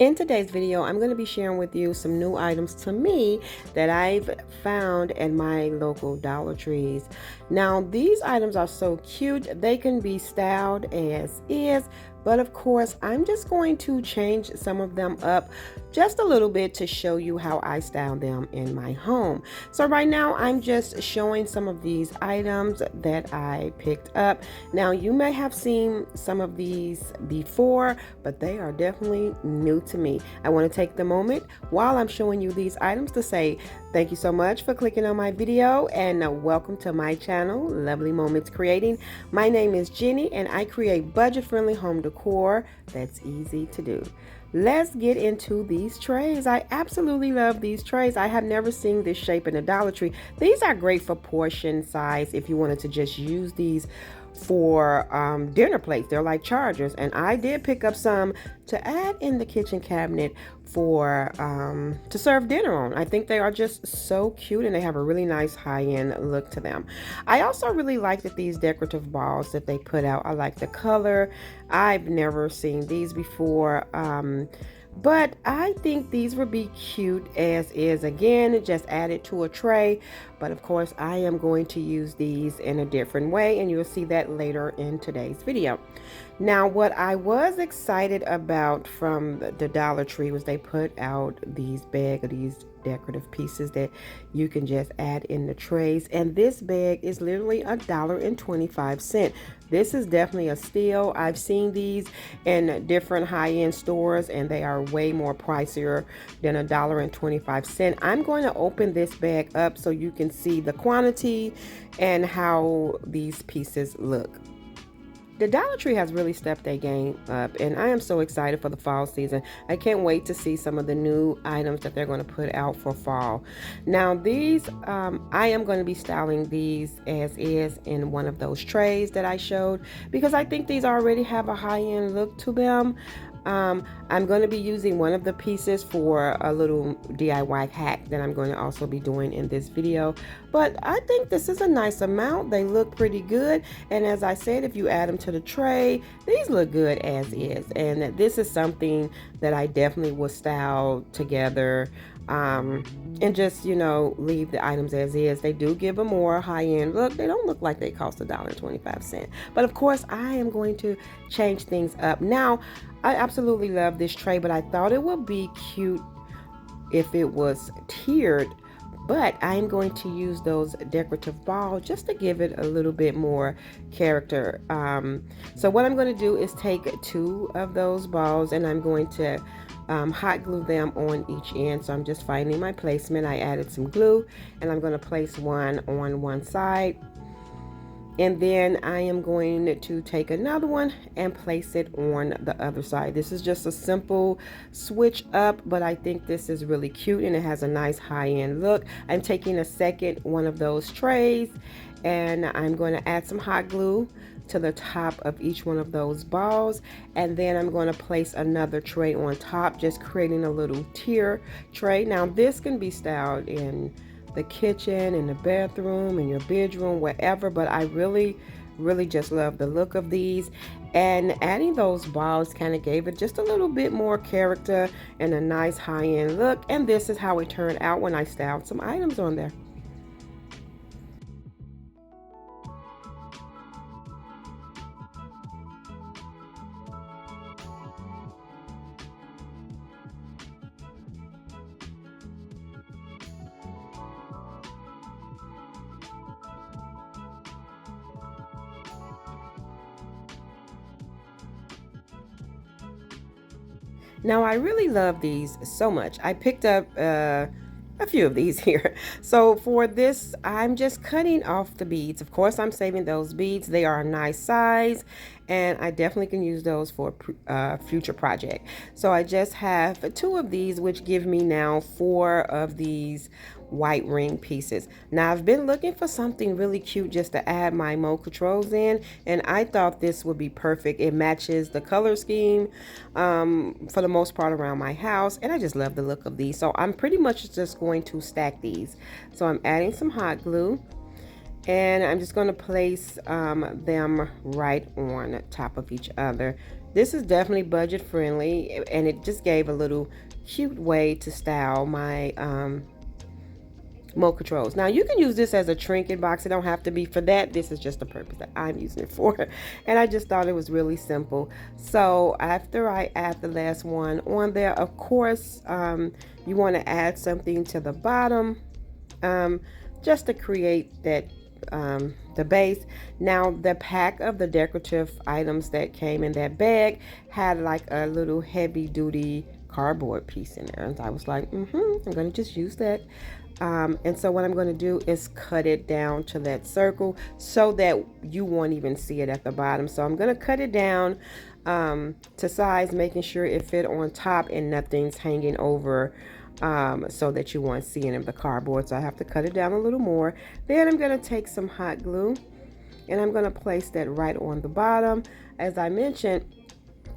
In today's video, I'm going to be sharing with you some new items to me that I've found at my local Dollar Trees. Now, these items are so cute. They can be styled as is, but of course, I'm just going to change some of them up just a little bit to show you how I style them in my home. So right now, I'm just showing some of these items that I picked up. Now, you may have seen some of these before, but they are definitely new to me. I want to take the moment while I'm showing you these items to say thank you so much for clicking on my video and welcome to my channel, Lovely Moments Creating. My name is Jenny and I create budget-friendly home decor that's easy to do. Let's get into these trays. I absolutely love these trays. I have never seen this shape in a Dollar Tree. These are great for portion size if you wanted to just use these for dinner plates. They're like chargers, and I did pick up some to add in the kitchen cabinet for to serve dinner on. I think they are just so cute and they have a really nice high-end look to them. I also really like that these decorative balls that they put out. I like the color. I've never seen these before. But I think these would be cute as is. Again, just added to a tray. But of course, I am going to use these in a different way, and you'll see that later in today's video. Now, what I was excited about from the Dollar Tree was they put out these bag of these decorative pieces that you can just add in the trays, and this bag is literally $1.25. This is definitely a steal. I've seen these in different high-end stores and they are way more pricier than $1.25. I'm going to open this bag up so you can see the quantity and how these pieces look. The Dollar Tree has really stepped their game up, and I am so excited for the fall season. I can't wait to see some of the new items that they're going to put out for fall. Now, these, I am going to be styling these as is in one of those trays that I showed because I think these already have a high-end look to them. I'm going to be using one of the pieces for a little DIY hack that I'm going to also be doing in this video. But I think this is a nice amount. They look pretty good. And as I said, if you add them to the tray, these look good as is. And this is something that I definitely will style together. And just, you know, leave the items as is. They do give a more high-end look. They don't look like they cost $1.25. But of course, I am going to change things up. Now, I absolutely love this tray, but I thought it would be cute if it was tiered. But I'm going to use those decorative balls just to give it a little bit more character. So what I'm going to do is take two of those balls and I'm going to hot glue them on each end. So I'm just finding my placement. I added some glue and I'm going to place one on one side. And then I am going to take another one and place it on the other side. This is just a simple switch up, but I think this is really cute and it has a nice high-end look. I'm taking a second one of those trays and I'm going to add some hot glue to the top of each one of those balls, and then I'm going to place another tray on top, just creating a little tier tray. Now this can be styled in the kitchen, in the bathroom, in your bedroom, wherever, but I really just love the look of these, and adding those balls kind of gave it just a little bit more character and a nice high-end look. And this is how it turned out when I styled some items on there. Now, I really love these so much. I picked up a few of these here. So for this, I'm just cutting off the beads. Of course, I'm saving those beads. They are a nice size, and I definitely can use those for a future project. So I just have two of these, which give me now four of these white ring pieces. Now I've been looking for something really cute just to add my remote controls in, and I thought this would be perfect. It matches the color scheme for the most part around my house, and I just love the look of these. So I'm pretty much just going to stack these. So I'm adding some hot glue and I'm just going to place them right on top of each other. This is definitely budget friendly, and it just gave a little cute way to style my remote controls. Now you can use this as a trinket box. It don't have to be for that. This is just the purpose that I'm using it for. And I just thought it was really simple. So after I add the last one on there, of course, you want to add something to the bottom, um, just to create that the base. Now the pack of the decorative items that came in that bag had like a little heavy duty cardboard piece in there, and I was like, I'm gonna just use that. And so what I'm going to do is cut it down to that circle so that you won't even see it at the bottom. So I'm going to cut it down to size, making sure it fit on top and nothing's hanging over, so that you won't see any of the cardboard. So I have to cut it down a little more. Then I'm going to take some hot glue and I'm going to place that right on the bottom. As I mentioned,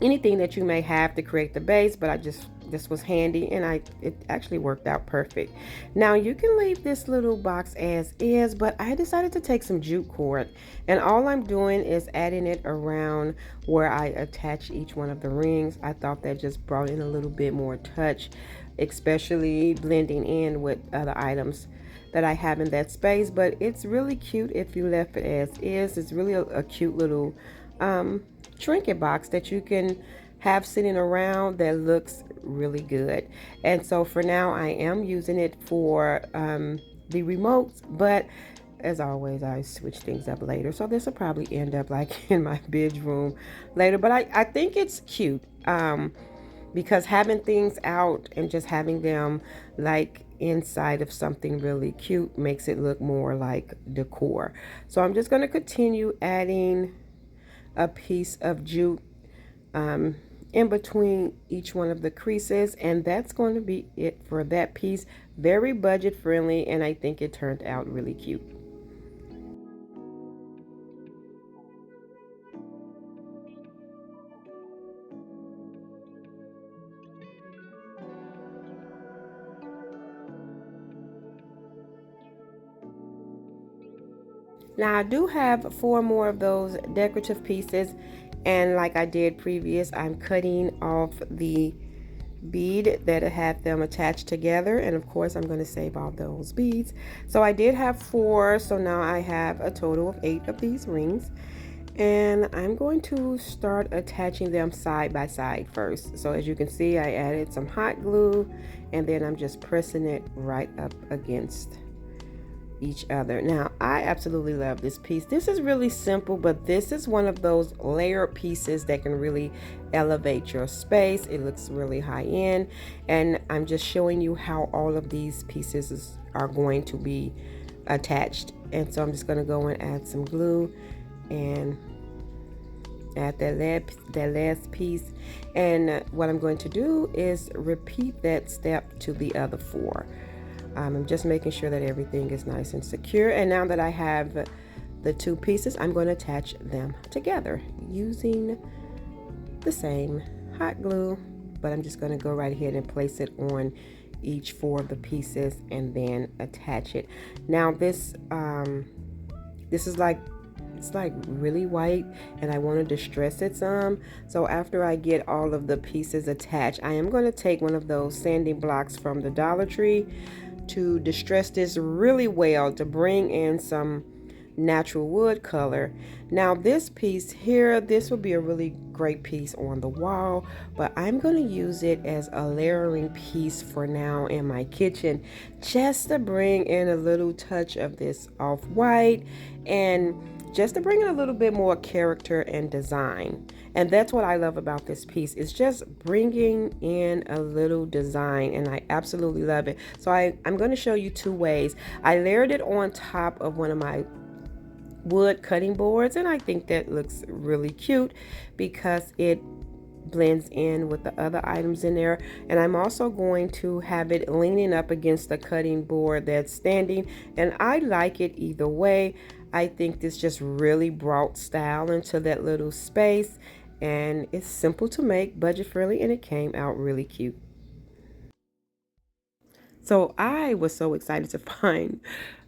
anything that you may have to create the base, but this was handy and it actually worked out perfect. Now you can leave this little box as is, but I decided to take some jute cord, and all I'm doing is adding it around where I attach each one of the rings. I thought that just brought in a little bit more touch, especially blending in with other items that I have in that space. But it's really cute if you left it as is. It's really a cute little trinket box that you can have sitting around that looks really good. And so for now I am using it for the remotes, but as always I switch things up later, so this will probably end up like in my bedroom later. But I think it's cute, because having things out and just having them like inside of something really cute makes it look more like decor. So I'm just going to continue adding a piece of jute in between each one of the creases, and that's going to be it for that piece. Very budget friendly, and I think it turned out really cute. Now I do have 4 more of those decorative pieces, and like I did previous, I'm cutting off the bead that had them attached together, and of course I'm going to save all those beads. So I did have 4, so now I have a total of 8 of these rings, and I'm going to start attaching them side by side first. So as you can see, I added some hot glue, and then I'm just pressing it right up against each other. Now I absolutely love this piece. This is really simple, but this is one of those layered pieces that can really elevate your space. It looks really high end, and I'm just showing you how all of these pieces are going to be attached. And so I'm just going to go and add some glue and add that last piece, and what I'm going to do is repeat that step to the other 4. I'm just making sure that everything is nice and secure. And now that I have the 2 pieces, I'm going to attach them together using the same hot glue, but I'm just going to go right ahead and place it on each 4 of the pieces and then attach it. Now this is like, it's like really white, and I want to distress it some. So after I get all of the pieces attached, I am going to take one of those sanding blocks from the Dollar Tree to distress this really well to bring in some natural wood color. Now this piece here, this will be a really great piece on the wall, but I'm going to use it as a layering piece for now in my kitchen, just to bring in a little touch of this off-white and just to bring in a little bit more character and design. And that's what I love about this piece. It's just bringing in a little design, and I absolutely love it. So I'm going to show you 2 ways. I layered it on top of one of my wood cutting boards, and I think that looks really cute because it blends in with the other items in there. And I'm also going to have it leaning up against the cutting board that's standing, and I like it either way. I think this just really brought style into that little space, and it's simple to make, budget friendly, and it came out really cute. So I was so excited to find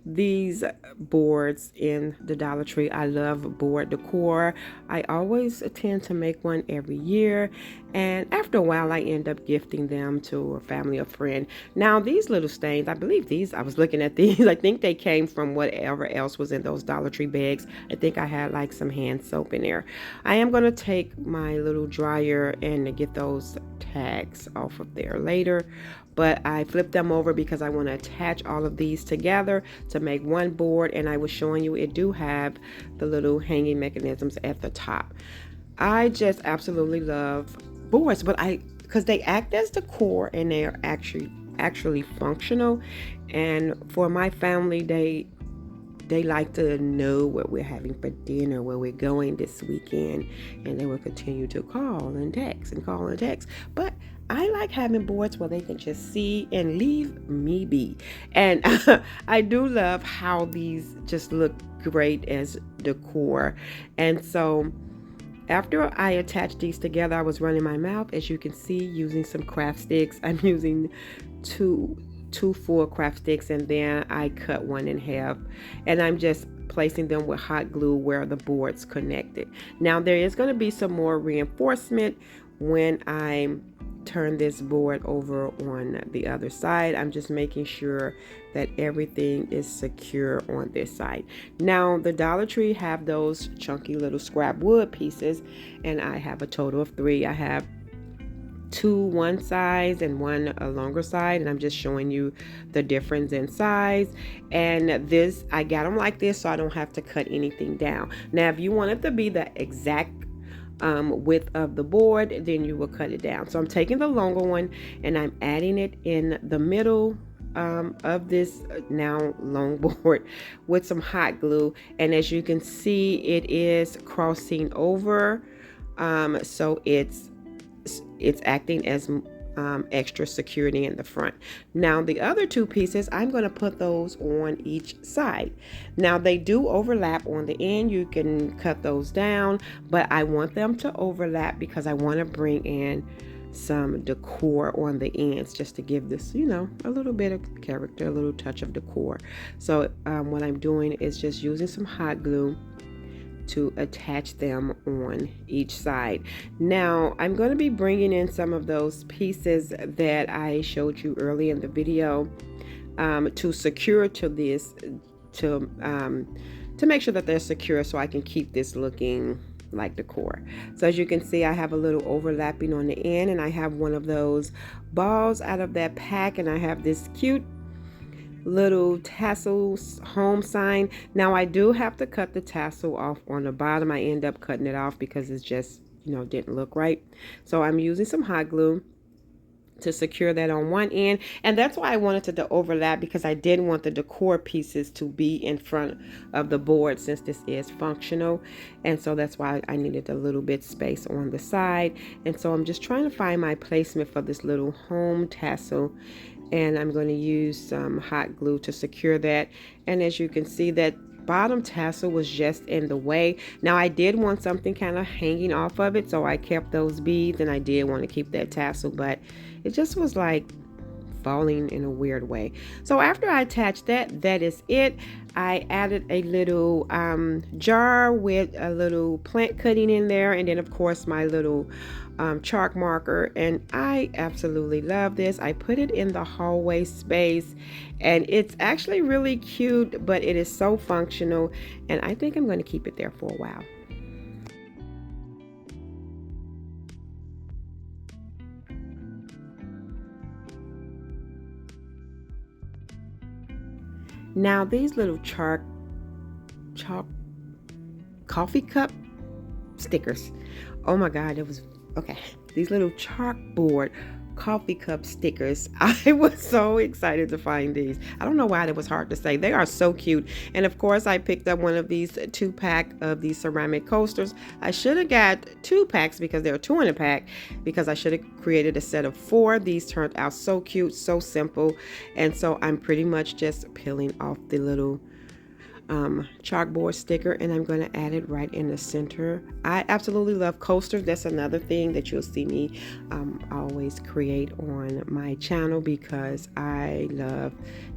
these boards in the Dollar Tree. I love board decor. I always tend to make one every year, and after a while I end up gifting them to a family or friend. Now these little stains, I believe these, I was looking at these, I think they came from whatever else was in those Dollar Tree bags. I think I had like some hand soap in there. I am going to take my little dryer and get those tags off of there later, but I flipped them over because I want to attach all of these together to make one board. And I was showing you it do have the little hanging mechanisms at the top. I just absolutely love boards, but because they act as decor and they are actually functional. And for my family, they like to know what we're having for dinner, where we're going this weekend, and they will continue to call and text and call and text. But I like having boards where they can just see and leave me be. And I do love how these just look great as decor. And so after I attached these together, I was running my mouth, as you can see, using some craft sticks. I'm using two full craft sticks, and then I cut one in half, and I'm just placing them with hot glue where the boards connected. Now there is going to be some more reinforcement when I turn this board over on the other side. I'm just making sure that everything is secure on this side. Now the Dollar Tree have those chunky little scrap wood pieces, and I have a total of 3. I have 2 one size and 1 a longer side, and I'm just showing you the difference in size. And this, I got them like this so I don't have to cut anything down. Now if you want it to be the exact width of the board, then you will cut it down. So I'm taking the longer one and I'm adding it in the middle of this now long board with some hot glue, and as you can see, it is crossing over, so it's acting as extra security in the front. Now the other 2 pieces, I'm going to put those on each side. Now they do overlap on the end. You can cut those down, but I want them to overlap because I want to bring in some decor on the ends, just to give this, you know, a little bit of character, a little touch of decor. So what I'm doing is just using some hot glue to attach them on each side. Now I'm going to be bringing in some of those pieces that I showed you early in the video to secure to this, to make sure that they're secure so I can keep this looking like decor. So as you can see, I have a little overlapping on the end, and I have one of those balls out of that pack, and I have this cute little tassel home sign. Now I do have to cut the tassel off on the bottom. I end up cutting it off because it's just, you know, didn't look right. So I'm using some hot glue to secure that on one end, and that's why I wanted it to overlap, because I didn't want the decor pieces to be in front of the board since this is functional. And so that's why I needed a little bit space on the side. And so I'm just trying to find my placement for this little home tassel, and I'm going to use some hot glue to secure that. And as you can see, that bottom tassel was just in the way. Now I did want something kind of hanging off of it, so I kept those beads, and I did want to keep that tassel, but it just was like falling in a weird way. So after I attached that, that is it. I added a little jar with a little plant cutting in there, and then of course my little chalk marker, and I absolutely love this. I put it in the hallway space, and it's actually really cute, but it is so functional, and I think I'm going to keep it there for a while. Now these little chalk coffee cup stickers, oh my god, it was okay. These little chalkboard coffee cup stickers, I was so excited to find these. I don't know why that was hard to say. They are so cute. And of course I picked up one of these 2-pack of these ceramic coasters. I should have got 2 packs because there are 2 in a pack, because I should have created a set of 4. These turned out so cute, so simple. And so I'm pretty much just peeling off the little chalkboard sticker, and I'm going to add it right in the center. I absolutely love coasters. That's another thing that you'll see me always create on my channel, because I love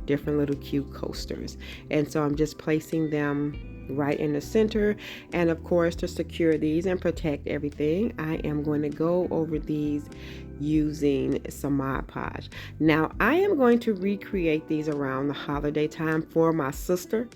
different little cute coasters. And so I'm just placing them right in the center. And of course, to secure these and protect everything, I am going to go over these using some Mod Podge. Now I am going to recreate these around the holiday time for my sister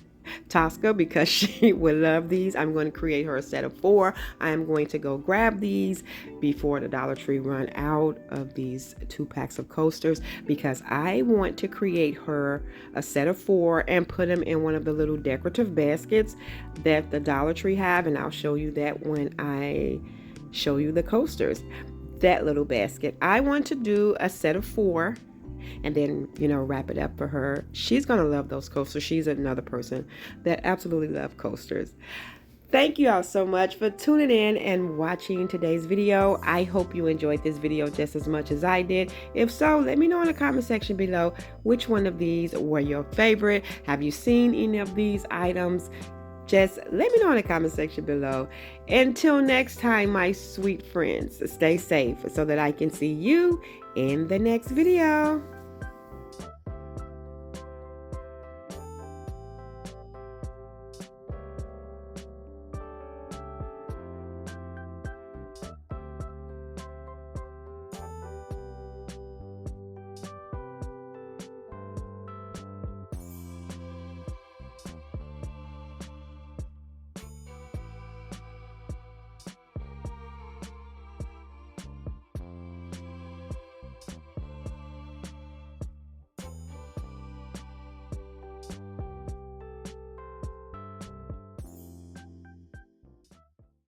Tosca, because she would love these. I'm going to create her a set of 4. I am going to go grab these before the Dollar Tree run out of these 2 packs of coasters, because I want to create her a set of 4 and put them in one of the little decorative baskets that the Dollar Tree have, and I'll show you that when I show you the coasters. That little basket, I want to do a set of 4 and then, wrap it up for her. She's gonna love those coasters. She's another person that absolutely loves coasters. Thank you all so much for tuning in and watching today's video. I hope you enjoyed this video just as much as I did. If so, let me know in the comment section below which one of these were your favorite. Have you seen any of these items? Just let me know in the comment section below. Until next time, my sweet friends, stay safe so that I can see you in the next video.